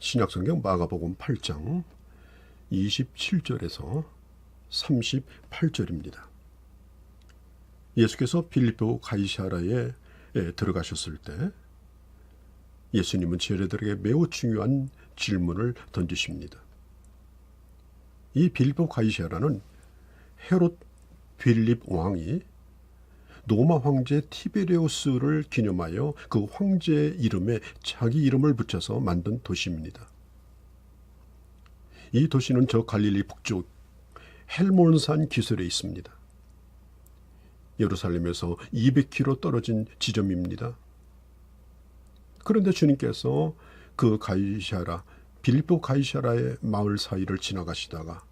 신약성경 마가복음 8장 27절에서 38절입니다. 예수께서 빌립보 가이사랴에 들어가셨을 때 예수님은 제자들에게 매우 중요한 질문을 던지십니다. 이 빌립보 가이사랴는 헤롯 빌립 왕이 로마 황제 티베리우스를 기념하여 그 황제의 이름에 자기 이름을 붙여서 만든 도시입니다. 이 도시는 저 갈릴리 북쪽 헬몬산 기슭에 있습니다. 예루살렘에서 200km 떨어진 지점입니다. 그런데 주님께서 그 빌립보 가이사랴의 마을 사이를 지나가시다가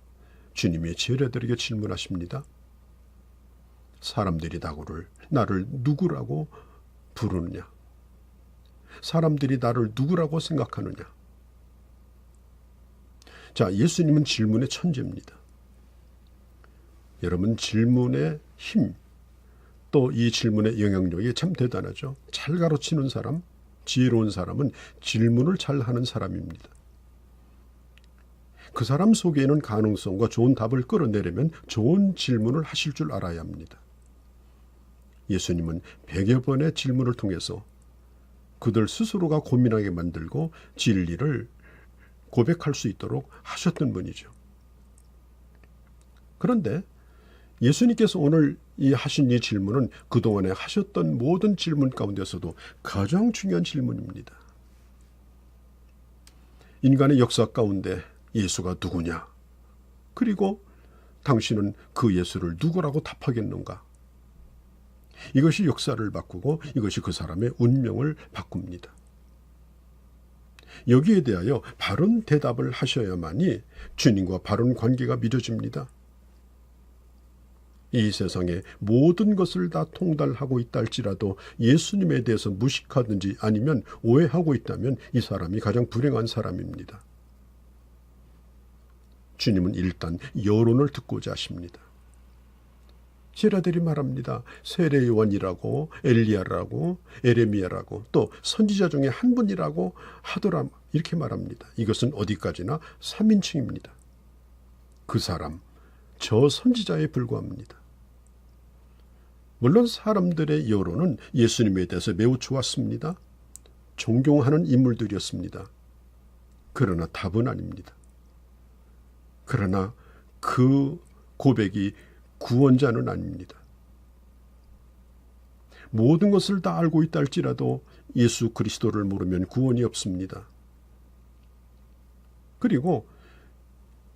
주님의 제자들에게 질문하십니다. 사람들이 나를 누구라고 부르느냐? 사람들이 나를 누구라고 생각하느냐? 자, 예수님은 질문의 천재입니다. 여러분, 질문의 힘, 또 이 질문의 영향력이 참 대단하죠. 잘 가르치는 사람, 지혜로운 사람은 질문을 잘하는 사람입니다. 그 사람 속에는 가능성과 좋은 답을 끌어내려면 좋은 질문을 하실 줄 알아야 합니다. 예수님은 100여 번의 질문을 통해서 그들 스스로가 고민하게 만들고 진리를 고백할 수 있도록 하셨던 분이죠. 그런데 예수님께서 오늘 하신 이 질문은 그동안에 하셨던 모든 질문 가운데서도 가장 중요한 질문입니다. 인간의 역사 가운데 예수가 누구냐? 그리고 당신은 그 예수를 누구라고 답하겠는가? 이것이 역사를 바꾸고 이것이 그 사람의 운명을 바꿉니다. 여기에 대하여 바른 대답을 하셔야만이 주님과 바른 관계가 맺어집니다. 이 세상에 모든 것을 다 통달하고 있다 할지라도 예수님에 대해서 무식하든지 아니면 오해하고 있다면 이 사람이 가장 불행한 사람입니다. 주님은 일단 여론을 듣고자 하십니다. 제자들이 말합니다. 세례 요한이라고 엘리야라고 에레미야라고 또 선지자 중에 한 분이라고 하더라 이렇게 말합니다. 이것은 어디까지나 3인칭입니다. 그 사람, 저 선지자에 불과합니다. 물론 사람들의 여론은 예수님에 대해서 매우 좋았습니다. 존경하는 인물들이었습니다. 그러나 답은 아닙니다. 그러나 그 고백이 구원자는 아닙니다. 모든 것을 다 알고 있다 할지라도 예수 그리스도를 모르면 구원이 없습니다. 그리고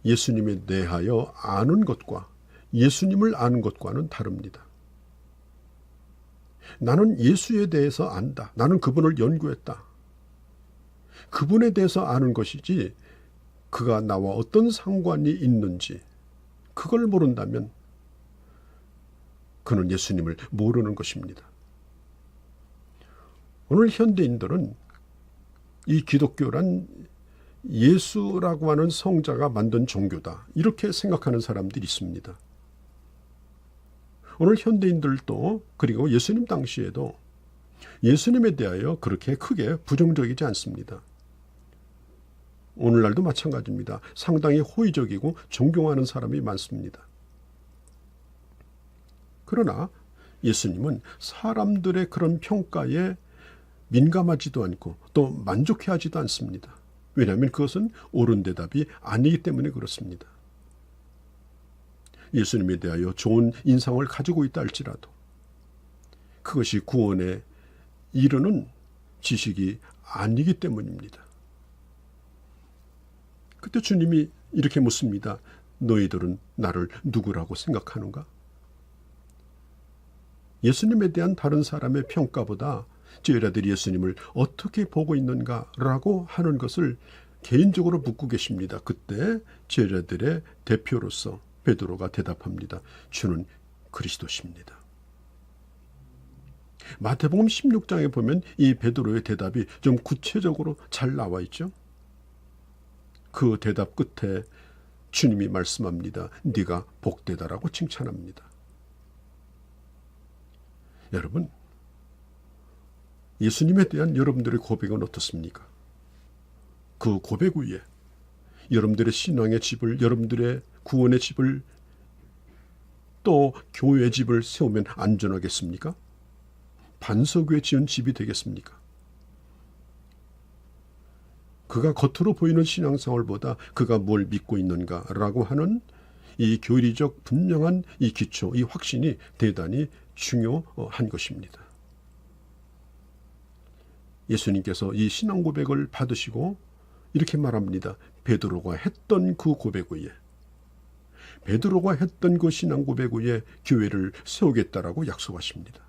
예수님에 대하여 아는 것과 예수님을 아는 것과는 다릅니다. 나는 예수에 대해서 안다. 나는 그분을 연구했다. 그분에 대해서 아는 것이지 그가 나와 어떤 상관이 있는지 그걸 모른다면 그는 예수님을 모르는 것입니다. 오늘 현대인들은 이 기독교란 예수라고 하는 성자가 만든 종교다. 이렇게 생각하는 사람들이 있습니다. 오늘 현대인들도 그리고 예수님 당시에도 예수님에 대하여 그렇게 크게 부정적이지 않습니다. 오늘날도 마찬가지입니다. 상당히 호의적이고 존경하는 사람이 많습니다. 그러나 예수님은 사람들의 그런 평가에 민감하지도 않고 또 만족해하지도 않습니다. 왜냐하면 그것은 옳은 대답이 아니기 때문에 그렇습니다. 예수님에 대하여 좋은 인상을 가지고 있다 할지라도 그것이 구원에 이르는 지식이 아니기 때문입니다. 그때 주님이 이렇게 묻습니다. 너희들은 나를 누구라고 생각하는가? 예수님에 대한 다른 사람의 평가보다 제자들이 예수님을 어떻게 보고 있는가라고 하는 것을 개인적으로 묻고 계십니다. 그때 제자들의 대표로서 베드로가 대답합니다. 주는 그리스도십니다. 마태복음 16장에 보면 이 베드로의 대답이 좀 구체적으로 잘 나와 있죠. 그 대답 끝에 주님이 말씀합니다. 네가 복되다라고 칭찬합니다. 여러분, 예수님에 대한 여러분들의 고백은 어떻습니까? 그 고백 위에 여러분들의 신앙의 집을, 여러분들의 구원의 집을, 또 교회 집을 세우면 안전하겠습니까? 반석 위에 지은 집이 되겠습니까? 그가 겉으로 보이는 신앙생활보다 그가 뭘 믿고 있는가라고 하는 이 교리적 분명한 이 기초, 이 확신이 대단히 중요한 것입니다. 예수님께서 이 신앙 고백을 받으시고 이렇게 말합니다. 베드로가 했던 그 고백 위에, 베드로가 했던 그 신앙 고백 위에 교회를 세우겠다라고 약속하십니다.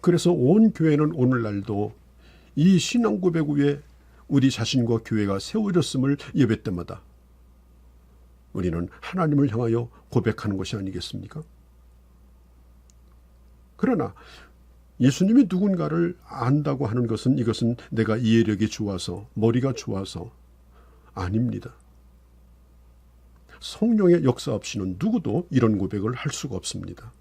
그래서 온 교회는 오늘날도 이 신앙 고백 위에 우리 자신과 교회가 세워졌음을 예배 때마다 우리는 하나님을 향하여 고백하는 것이 아니겠습니까? 그러나 예수님이 누군가를 안다고 하는 것은 이것은 내가 이해력이 좋아서, 머리가 좋아서 아닙니다. 성령의 역사 없이는 누구도 이런 고백을 할 수가 없습니다.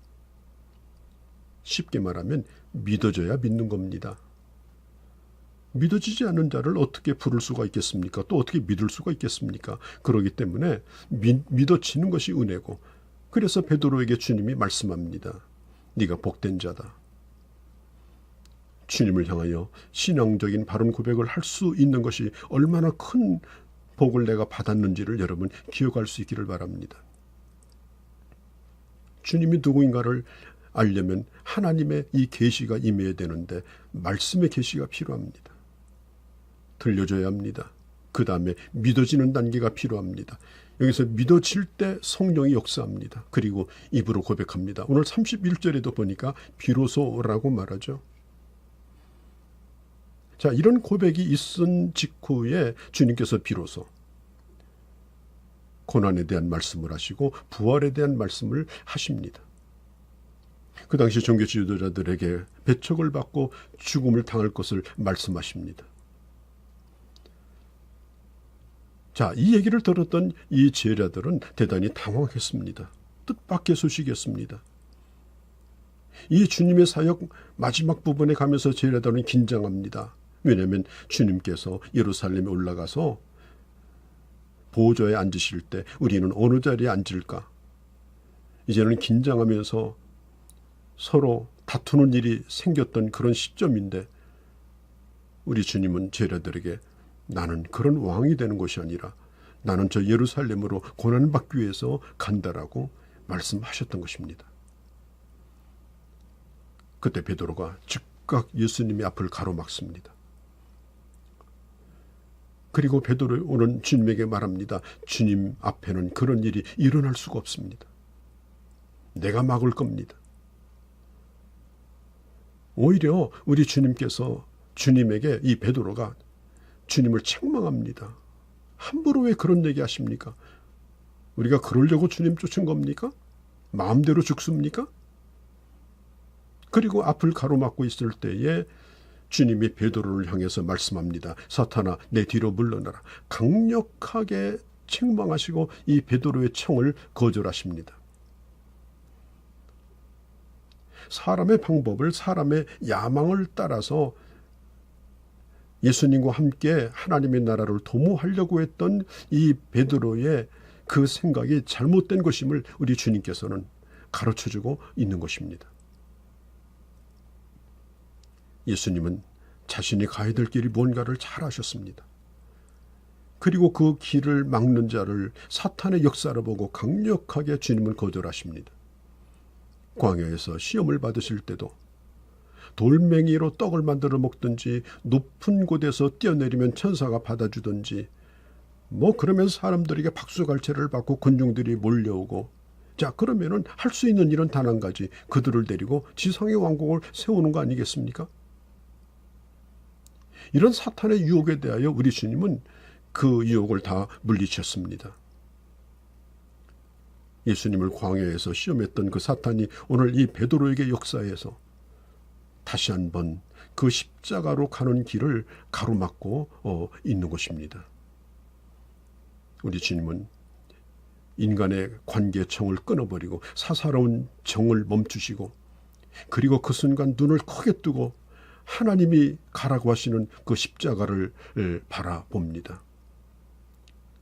쉽게 말하면 믿어져야 믿는 겁니다. 믿어지지 않는 자를 어떻게 부를 수가 있겠습니까? 또 어떻게 믿을 수가 있겠습니까? 그렇기 때문에 믿어지는 것이 은혜고, 그래서 베드로에게 주님이 말씀합니다. 네가 복된 자다. 주님을 향하여 신앙적인 바른 고백을 할 수 있는 것이 얼마나 큰 복을 내가 받았는지를 여러분 기억할 수 있기를 바랍니다. 주님이 누구인가를 알려면 하나님의 이 계시가 임해야 되는데 말씀의 계시가 필요합니다. 들려줘야 합니다. 그 다음에 믿어지는 단계가 필요합니다. 여기서 믿어질 때 성령이 역사합니다. 그리고 입으로 고백합니다. 오늘 31절에도 보니까 비로소라고 말하죠. 자, 이런 고백이 있은 직후에 주님께서 비로소 고난에 대한 말씀을 하시고 부활에 대한 말씀을 하십니다. 그 당시 종교 지도자들에게 배척을 받고 죽음을 당할 것을 말씀하십니다. 자, 이 얘기를 들었던 이 제자들은 대단히 당황했습니다. 뜻밖의 소식이었습니다. 이 주님의 사역 마지막 부분에 가면서 제자들은 긴장합니다. 왜냐하면 주님께서 예루살렘에 올라가서 보좌에 앉으실 때 우리는 어느 자리에 앉을까? 이제는 긴장하면서 서로 다투는 일이 생겼던 그런 시점인데 우리 주님은 제자들에게 나는 그런 왕이 되는 것이 아니라 나는 저 예루살렘으로 고난받기 위해서 간다라고 말씀하셨던 것입니다. 그때 베드로가 즉각 예수님의 앞을 가로막습니다. 그리고 베드로는 주님에게 말합니다. 주님 앞에는 그런 일이 일어날 수가 없습니다. 내가 막을 겁니다. 오히려 우리 주님께서 주님에게 이 베드로가 주님을 책망합니다. 함부로 왜 그런 얘기 하십니까? 우리가 그러려고 주님 쫓은 겁니까? 마음대로 죽습니까? 그리고 앞을 가로막고 있을 때에 주님이 베드로를 향해서 말씀합니다. 사탄아, 내 뒤로 물러나라. 강력하게 책망하시고 이 베드로의 청을 거절하십니다. 사람의 방법을, 사람의 야망을 따라서 예수님과 함께 하나님의 나라를 도모하려고 했던 이 베드로의 그 생각이 잘못된 것임을 우리 주님께서는 가르쳐주고 있는 것입니다. 예수님은 자신이 가야 될 길이 뭔가를 잘 아셨습니다. 그리고 그 길을 막는 자를 사탄의 역사를 보고 강력하게 주님은 거절하십니다. 광야에서 시험을 받으실 때도 돌멩이로 떡을 만들어 먹든지 높은 곳에서 뛰어내리면 천사가 받아주든지 그러면 사람들에게 박수갈채를 받고 군중들이 몰려오고 자 그러면은 할 수 있는 일은 단 한 가지 그들을 데리고 지상의 왕국을 세우는 거 아니겠습니까? 이런 사탄의 유혹에 대하여 우리 주님은 그 유혹을 다 물리쳤습니다. 예수님을 광야에서 시험했던 그 사탄이 오늘 이 베드로에게 역사해서 다시 한번 그 십자가로 가는 길을 가로막고 있는 것입니다. 우리 주님은 인간의 관계청을 끊어버리고 사사로운 정을 멈추시고 그리고 그 순간 눈을 크게 뜨고 하나님이 가라고 하시는 그 십자가를 바라봅니다.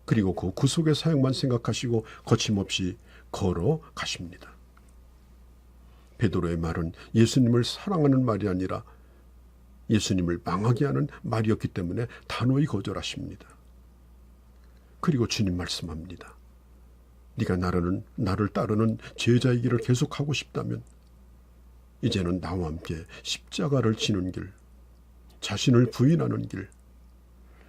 그리고 그 구속의 사역만 생각하시고 거침없이 걸어가십니다. 베드로의 말은 예수님을 사랑하는 말이 아니라 예수님을 망하게 하는 말이었기 때문에 단호히 거절하십니다. 그리고 주님 말씀합니다. 네가 나를 따르는 제자의 길을 계속하고 싶다면 이제는 나와 함께 십자가를 지는 길, 자신을 부인하는 길,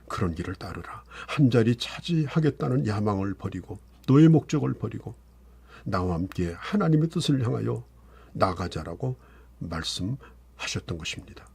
그런 길을 따르라. 한 자리 차지하겠다는 야망을 버리고 너의 목적을 버리고 나와 함께 하나님의 뜻을 향하여 나가자라고 말씀하셨던 것입니다.